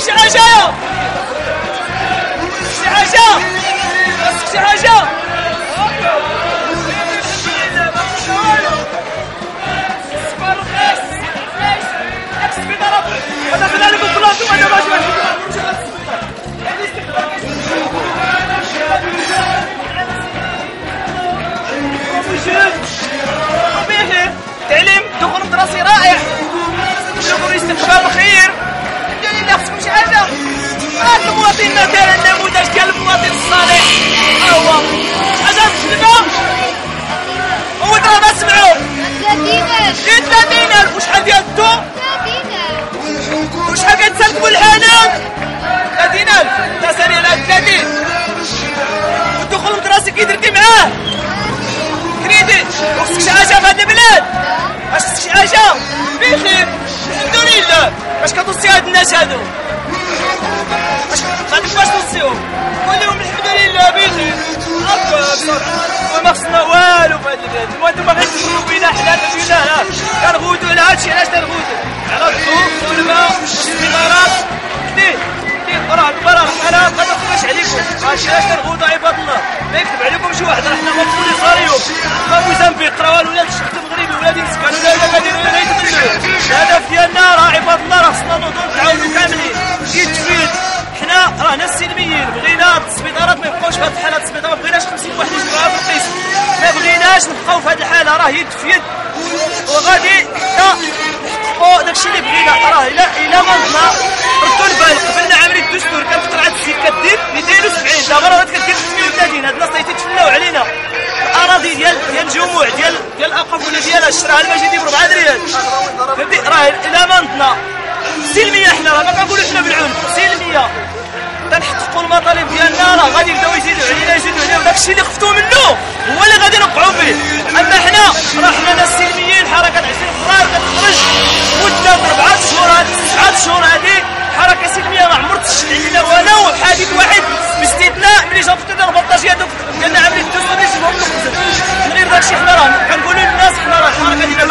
خاصك شي حاجه، شي حاجه، خاصك شي حاجه. هذا خلال البلاصه وهذا ماشي تعليم دخول دراسي رائع، شكر استقبال خير. الحمد لله خصكم شي حاجه. هذا المواطن مثلا النموذج ديال المواطن الصالح ها هو. هذا الكلمه هو راه ما سمعوه 30,000 وشحال ديال الضو؟ وشحال كتسلكوا الحنان؟ 30,000. لا ثاني على 30. والدخول الدراسي كيدير معاه كريدي. وخصك شي حاجه في هاد البلاد؟ واش خصك شي حاجه؟ بخير الحمد لله. واش كتوصي هاد الناس هادو؟ واش توصيهم؟ قول لهم الحمد لله بخير هكا بصراحه. وما خصنا والو في هاد البلاد. وانتم غير تفرقوا بينا حنا فينا كنغوتو على هادشي. علاش كنغوتو؟ على الضوء والماء والاستثمارات. كثير راه المراه انا ما نخرجش عليكم. علاش كنغوتو عباد الله؟ ما يكتب عليكم شي واحد. راه حنا مفولي صاريهم ما موزمبيق راه الولاد الشق المغربي ولادي مسكان ولا كاديروا ولا يتبنوا. الهدف ديالنا راه عباد الله راه خصنا نوضوا نتعاونوا كاملين. يتفيد حنا رانا السلميين بغينا السبيطارات ما يبقاوش في هذه الحاله. السبيطار ما بغيناش 50 واحد يجبروها في القسم. ما بغيناش نبقاو في هذه الحاله. راه يتفيد وغادي نحققوا داكشي اللي بغينا. راه الا ما نضنا ردوا البال. قبلنا عاملين الدستور كانت قرعه السيد كدير 270. دابا راه كدير 330. هاد الناس تيتفلاو علينا. الاراضي ديال الجموع ديال الاوقاف ولا ديال شراها المجيدي ب 4 ريال. فهمتي؟ راه الا ما نضنا سلميه حنا راه ما كنقولوش حنا بالعنف. سلميه تنحققوا المطالب ديالنا. راه غادي يبداو يزيدوا علينا وداكشي اللي خفتوا منه هو اللي غادي نوقعوا فيه. اما حنا راه حنا ناس سلميين. حركه 20 فبراير كتخرج مده 4 شهور. هاد 9 شهور هادي حركه سلميه ما عمر تشد علينا ولو حادث واحد باستثناء ملي جاو في البطاجيه هذوك ديالنا عاملين الدستور اللي جابهم من غير داكشي. حنا راه كنقولوا للناس حنا راه الحركه ديالنا